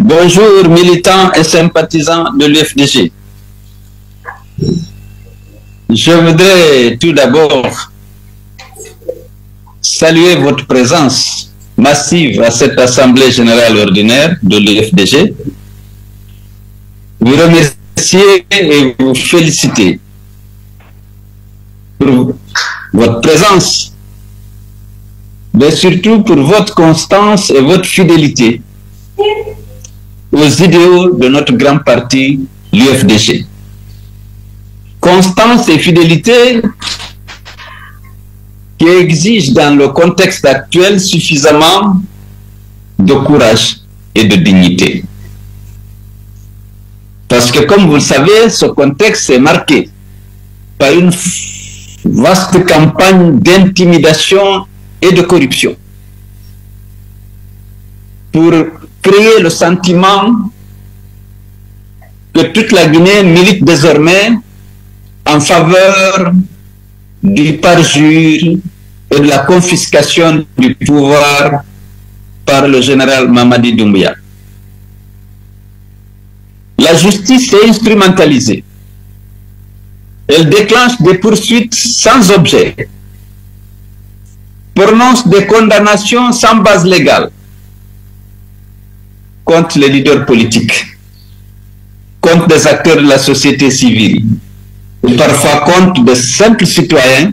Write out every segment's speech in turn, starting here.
Bonjour militants et sympathisants de l'UFDG. Je voudrais tout d'abord saluer votre présence massive à cette Assemblée générale ordinaire de l'UFDG, vous remercier et vous féliciter pour votre présence, mais surtout pour votre constance et votre fidélité aux idéaux de notre grand parti, l'UFDG. Constance et fidélité qui exigent dans le contexte actuel suffisamment de courage et de dignité. Parce que, comme vous le savez, ce contexte est marqué par une vaste campagne d'intimidation et de corruption pour créer le sentiment que toute la Guinée milite désormais en faveur du parjure et de la confiscation du pouvoir par le général Mamadi Doumbouya. La justice est instrumentalisée. Elle déclenche des poursuites sans objet, prononce des condamnations sans base légale contre les leaders politiques, contre des acteurs de la société civile, et parfois contre de simples citoyens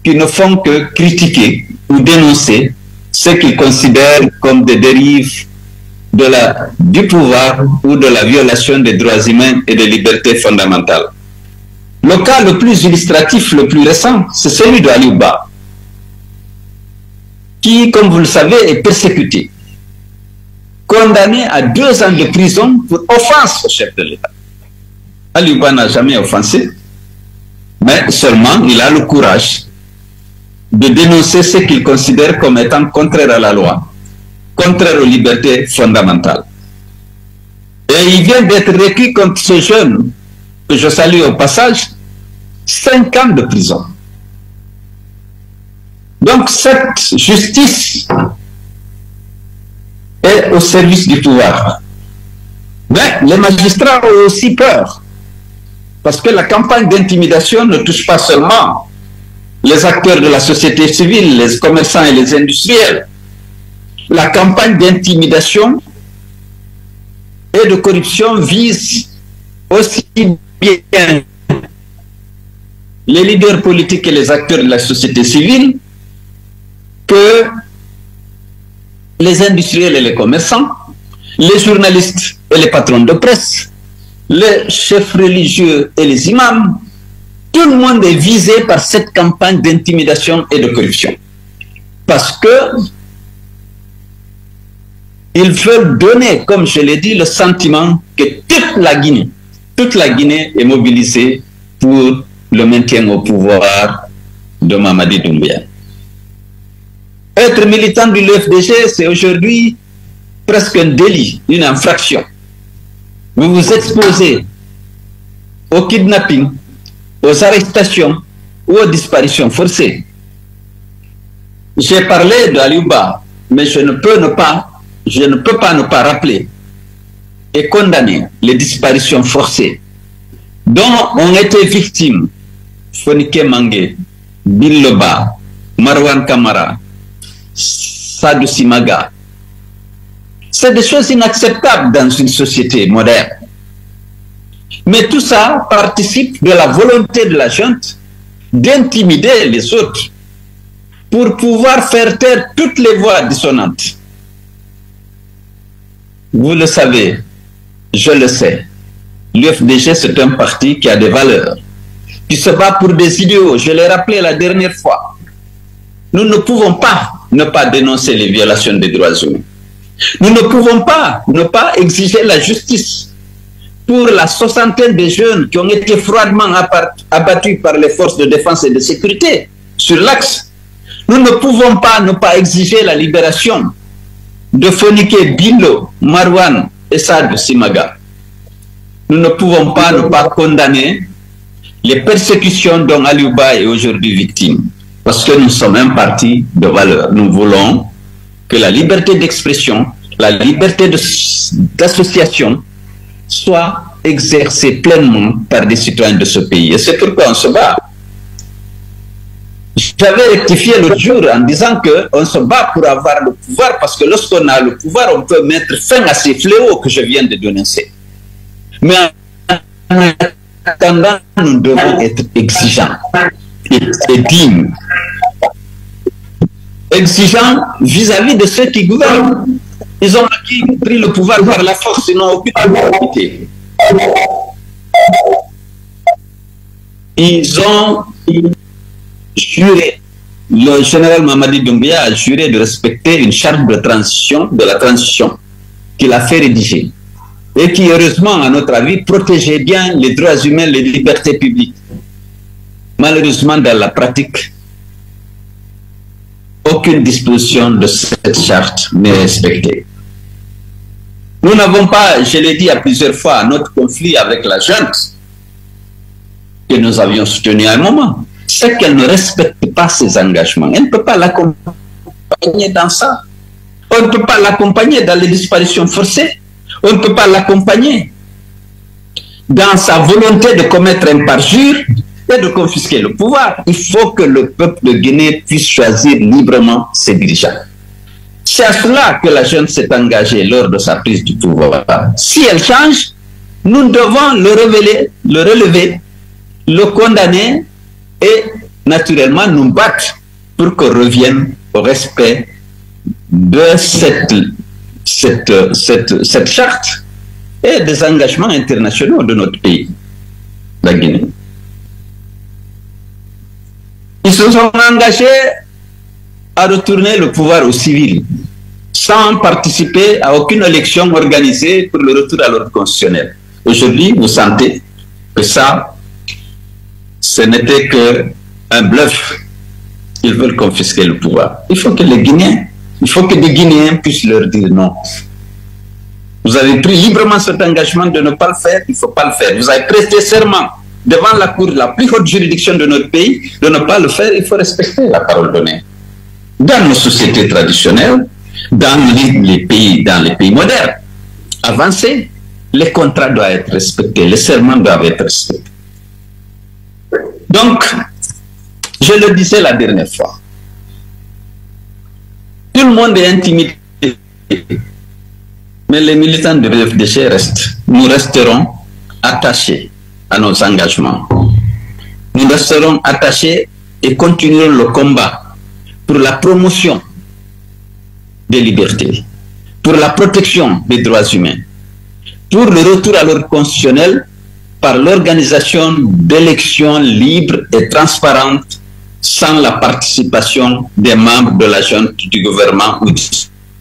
qui ne font que critiquer ou dénoncer ce qu'ils considèrent comme des dérives du pouvoir ou de la violation des droits humains et des libertés fondamentales. Le cas le plus illustratif, le plus récent, c'est celui de Aliouba, qui, comme vous le savez, est persécuté, condamné à 2 ans de prison pour offense au chef de l'État. Aliouba n'a jamais offensé, mais seulement il a le courage de dénoncer ce qu'il considère comme étant contraire à la loi, contraire aux libertés fondamentales. Et il vient d'être requis contre ce jeune, que je salue au passage, 5 ans de prison. Donc cette justice est au service du pouvoir. Mais les magistrats ont aussi peur, parce que la campagne d'intimidation ne touche pas seulement les acteurs de la société civile, les commerçants et les industriels. La campagne d'intimidation et de corruption vise aussi bien les leaders politiques et les acteurs de la société civile que les industriels et les commerçants, les journalistes et les patrons de presse, les chefs religieux et les imams. Tout le monde est visé par cette campagne d'intimidation et de corruption. Parce que ils veulent donner, comme je l'ai dit, le sentiment que toute la Guinée est mobilisée pour le maintien au pouvoir de Mamadi Doumbouya. Être militant de l'UFDG, c'est aujourd'hui presque un délit, une infraction. Vous vous exposez au kidnapping, aux arrestations ou aux disparitions forcées. J'ai parlé de Aliouba, mais je ne peux pas ne pas rappeler et condamner les disparitions forcées dont ont été victimes Fonike Mange, Billoba, Marwan Kamara, Sadou Simaga. C'est des choses inacceptables dans une société moderne. Mais tout ça participe de la volonté de la junte d'intimider les autres pour pouvoir faire taire toutes les voix dissonantes. Vous le savez, je le sais, l'UFDG c'est un parti qui a des valeurs, qui se bat pour des idéaux, je l'ai rappelé la dernière fois. Nous ne pouvons pas ne pas dénoncer les violations des droits humains. Nous ne pouvons pas ne pas exiger la justice pour la soixantaine de jeunes qui ont été froidement abattus par les forces de défense et de sécurité sur l'axe. Nous ne pouvons pas ne pas exiger la libération de Fonike Billo, Marwan et Sadou Simaga. Nous ne pouvons pas ne pas condamner les persécutions dont Aliouba est aujourd'hui victime. Parce que nous sommes un parti de valeur. Nous voulons que la liberté d'expression, la liberté d'association soit exercée pleinement par des citoyens de ce pays. Et c'est pourquoi on se bat. J'avais rectifié l'autre jour en disant qu'on se bat pour avoir le pouvoir, parce que lorsqu'on a le pouvoir, on peut mettre fin à ces fléaux que je viens de dénoncer. Mais en attendant, nous devons être exigeants et dignes. Exigeants vis-à-vis de ceux qui gouvernent. Ils ont pris le pouvoir par la force, ils n'ont aucune autorité. Ils ont juré, le général Mamadi Doumbouya a juré de respecter une charte de la transition qu'il a fait rédiger et qui, heureusement, à notre avis, protégeait bien les droits humains, les libertés publiques. Malheureusement, dans la pratique, aucune disposition de cette charte n'est respectée. Nous n'avons pas, je l'ai dit à plusieurs fois, notre conflit avec la junte que nous avions soutenu à un moment, c'est qu'elle ne respecte pas ses engagements. Elle ne peut pas l'accompagner dans ça. On ne peut pas l'accompagner dans les disparitions forcées. On ne peut pas l'accompagner dans sa volonté de commettre un parjure et de confisquer le pouvoir. Il faut que le peuple de Guinée puisse choisir librement ses dirigeants. C'est à cela que la jeune s'est engagée lors de sa prise du pouvoir. Si elle change, nous devons le relever, le condamner et naturellement nous battre pour qu'on revienne au respect de cette charte et des engagements internationaux de notre pays, la Guinée. Ils se sont engagés à retourner le pouvoir aux civils sans participer à aucune élection organisée pour le retour à l'ordre constitutionnel. Aujourd'hui, vous sentez que ça, ce n'était qu'un bluff. Ils veulent confisquer le pouvoir. Il faut que les Guinéens puissent leur dire non. Vous avez pris librement cet engagement de ne pas le faire, il ne faut pas le faire. Vous avez prêté serment devant la cour, la plus haute juridiction de notre pays, de ne pas le faire, il faut respecter la parole donnée. Dans nos sociétés traditionnelles, dans les pays modernes, avancés, les contrats doivent être respectés, les serments doivent être respectés. Donc, je le disais la dernière fois, tout le monde est intimidé, mais les militants de l'FDC restent. Nous resterons attachés à nos engagements. Nous resterons attachés et continuerons le combat pour la promotion des libertés, pour la protection des droits humains, pour le retour à l'ordre constitutionnel par l'organisation d'élections libres et transparentes sans la participation des membres de la junte du gouvernement ou du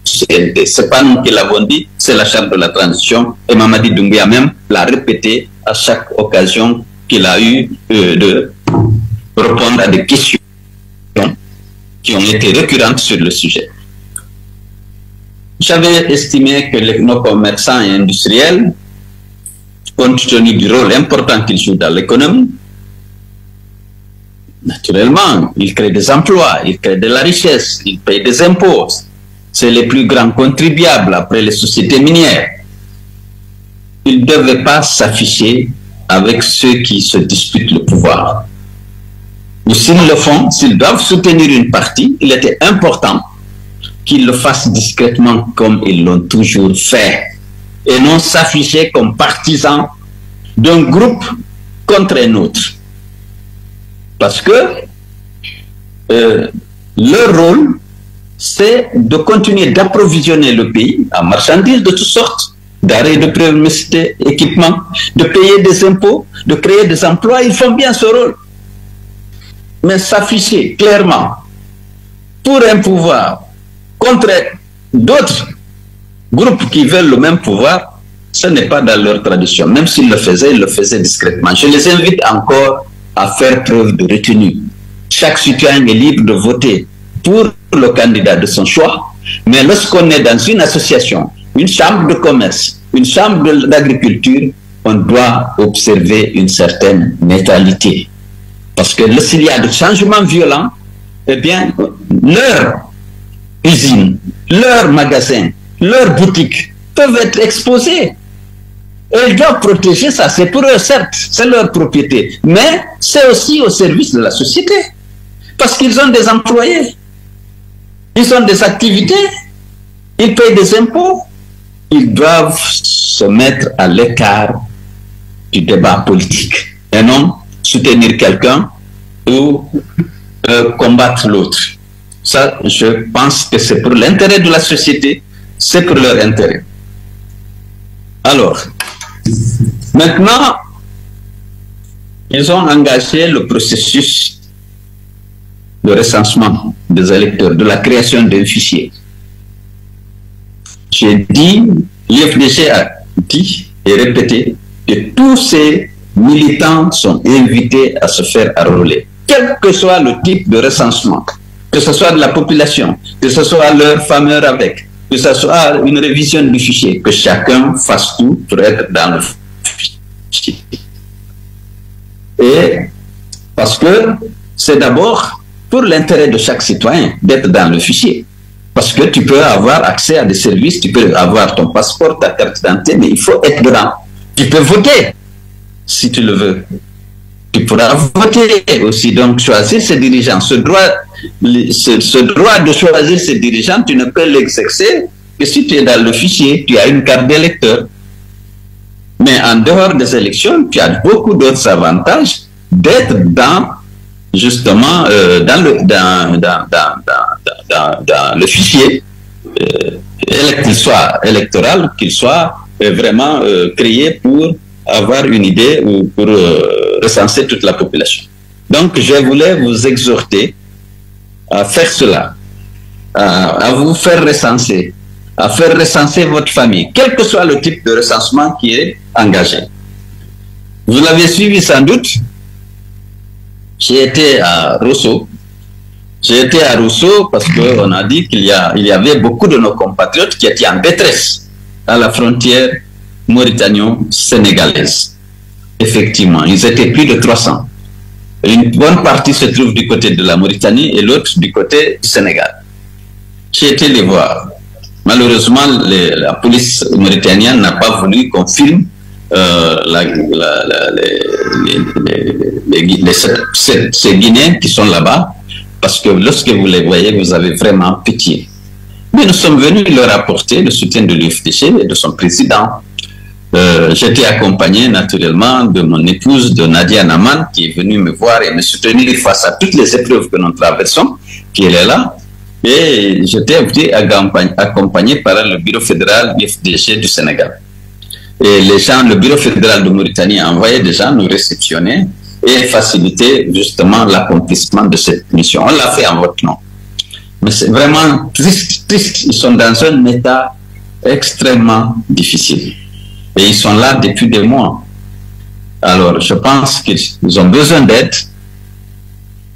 CND. Ce n'est pas nous qui l'avons dit, c'est la charte de la transition et Mamadi Doumbouya même l'a répété à chaque occasion qu'il a eu de répondre à des questions qui ont été récurrentes sur le sujet. J'avais estimé que nos commerçants et industriels, compte tenu du rôle important qu'ils jouent dans l'économie, naturellement, ils créent des emplois, ils créent de la richesse, ils payent des impôts. C'est les plus grands contribuables après les sociétés minières. Ils ne devaient pas s'afficher avec ceux qui se disputent le pouvoir. Ou s'ils le font, s'ils doivent soutenir une partie, il était important qu'ils le fassent discrètement comme ils l'ont toujours fait et non s'afficher comme partisans d'un groupe contre un autre. Parce que leur rôle, c'est de continuer d'approvisionner le pays en marchandises de toutes sortes, d'arrêt de prémicité, équipement, de payer des impôts, de créer des emplois. Ils font bien ce rôle. Mais s'afficher clairement pour un pouvoir contre d'autres groupes qui veulent le même pouvoir, ce n'est pas dans leur tradition. Même s'ils le faisaient, ils le faisaient discrètement. Je les invite encore à faire preuve de retenue. Chaque citoyen est libre de voter pour le candidat de son choix, mais lorsqu'on est dans une association, une chambre de commerce, une chambre d'agriculture, on doit observer une certaine neutralité. Parce que s'il y a des changements violents, eh bien, leur usine, leur magasin, leurs boutiques peuvent être exposées. Et ils doivent protéger ça. C'est pour eux, certes, c'est leur propriété. Mais c'est aussi au service de la société. Parce qu'ils ont des employés. Ils ont des activités. Ils payent des impôts. Ils doivent se mettre à l'écart du débat politique. Et non soutenir quelqu'un ou combattre l'autre. Ça, je pense que c'est pour l'intérêt de la société. C'est pour leur intérêt. Alors, maintenant, ils ont engagé le processus de recensement des électeurs, de la création d'un fichier. J'ai dit, l'IFDG a dit et répété que tous ces militants sont invités à se faire enrôler, quel que soit le type de recensement, que ce soit de la population, que ce soit leur fameux avec, que ce soit une révision du fichier, que chacun fasse tout pour être dans le fichier. Et parce que c'est d'abord pour l'intérêt de chaque citoyen d'être dans le fichier. Parce que tu peux avoir accès à des services, tu peux avoir ton passeport, ta carte d'identité, mais il faut être dedans. Tu peux voter, si tu le veux. Tu pourras voter aussi, donc choisir ses dirigeants. Ce droit de choisir ses dirigeants, tu ne peux l'exercer que si tu es dans le fichier, tu as une carte d'électeur. Mais en dehors des élections, tu as beaucoup d'autres avantages d'être dans, justement, dans le fichier, qu'il soit électoral, qu'il soit vraiment créé pour avoir une idée ou pour recenser toute la population. Donc, je voulais vous exhorter à faire cela, à vous faire recenser, à faire recenser votre famille, quel que soit le type de recensement qui est engagé. Vous l'avez suivi sans doute. J'ai été à Rosso. J'ai été à Rosso parce qu'on a dit qu'il y avait beaucoup de nos compatriotes qui étaient en détresse à la frontière mauritano-sénégalaise. Effectivement, ils étaient plus de 300. Une bonne partie se trouve du côté de la Mauritanie et l'autre du côté du Sénégal. J'ai été les voir. Malheureusement, la police mauritanienne n'a pas voulu qu'on filme ces Guinéens qui sont là-bas, parce que lorsque vous les voyez, vous avez vraiment pitié. Mais nous sommes venus leur apporter le soutien de l'UFDG et de son président. J'étais accompagné naturellement de mon épouse, de Nadia Naman, qui est venue me voir et me soutenir face à toutes les épreuves que nous traversons, qui est là. Et j'étais accompagné par le bureau fédéral UFDG du Sénégal. Et les gens, le bureau fédéral de Mauritanie a envoyé des gens nous réceptionner et faciliter justement l'accomplissement de cette mission. On l'a fait en votre nom. Mais c'est vraiment triste. Ils sont dans un état extrêmement difficile. Et ils sont là depuis des mois. Alors, je pense qu'ils ont besoin d'aide.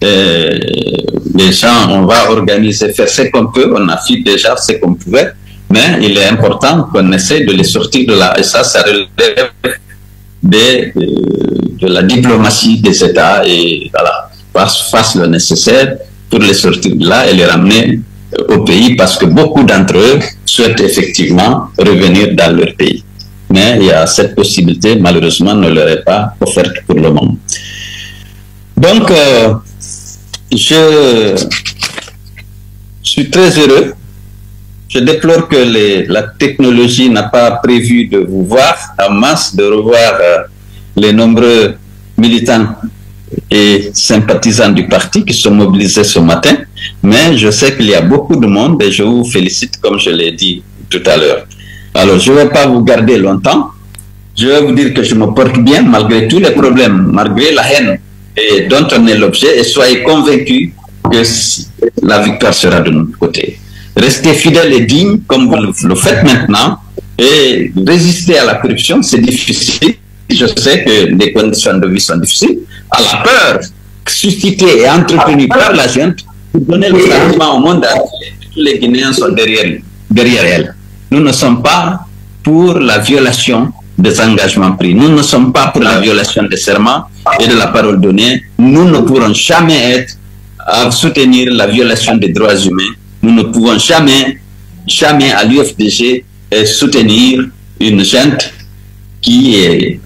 Les gens, on va organiser, faire ce qu'on peut. On a fait déjà ce qu'on pouvait. Mais il est important qu'on essaie de les sortir de là. Et ça relève de la diplomatie des États. Et voilà, fasse le nécessaire pour les sortir de là et les ramener au pays. Parce que beaucoup d'entre eux souhaitent effectivement revenir dans leur pays. Mais il y a cette possibilité, malheureusement, ne leur est pas offerte pour le moment. Donc, je suis très heureux. Je déplore que la technologie n'a pas prévu de vous voir en masse, de revoir les nombreux militants et sympathisants du parti qui sont mobilisés ce matin. Mais je sais qu'il y a beaucoup de monde et je vous félicite, comme je l'ai dit tout à l'heure. Alors, je ne vais pas vous garder longtemps. Je vais vous dire que je me porte bien malgré tous les problèmes, malgré la haine dont on est l'objet, et soyez convaincus que la victoire sera de notre côté. Restez fidèles et dignes comme vous le faites maintenant, et résister à la corruption, c'est difficile. Je sais que les conditions de vie sont difficiles. À la peur suscitée et entretenue par la junte, pour donner le sentiment au monde entier que tous les Guinéens sont derrière elle. Nous ne sommes pas pour la violation des engagements pris. Nous ne sommes pas pour la violation des serments et de la parole donnée. Nous ne pourrons jamais être à soutenir la violation des droits humains. Nous ne pouvons jamais jamais à l'UFDG soutenir une junte qui est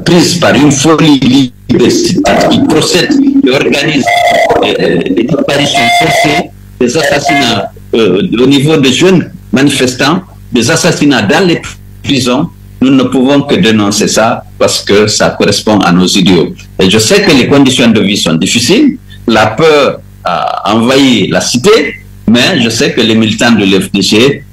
prise par une folie liberticide, qui procède, qui organise des disparitions forcées, des assassinats au niveau de jeunes manifestants, des assassinats dans les prisons. Nous ne pouvons que dénoncer ça parce que ça correspond à nos idéaux. Et je sais que les conditions de vie sont difficiles, la peur a envahi la cité, mais je sais que les militants de l'FDG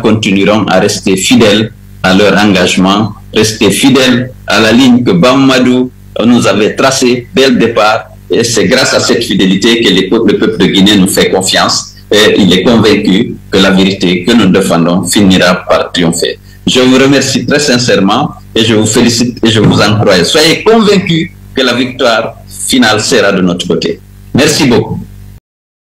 continueront à rester fidèles à leur engagement, rester fidèles à la ligne que Bammadou nous avait tracée dès le départ. Et c'est grâce à cette fidélité que le peuple de Guinée nous fait confiance et il est convaincu que la vérité que nous défendons finira par triompher. Je vous remercie très sincèrement et je vous félicite et je vous encourage. Soyez convaincus que la victoire finale sera de notre côté. Merci beaucoup.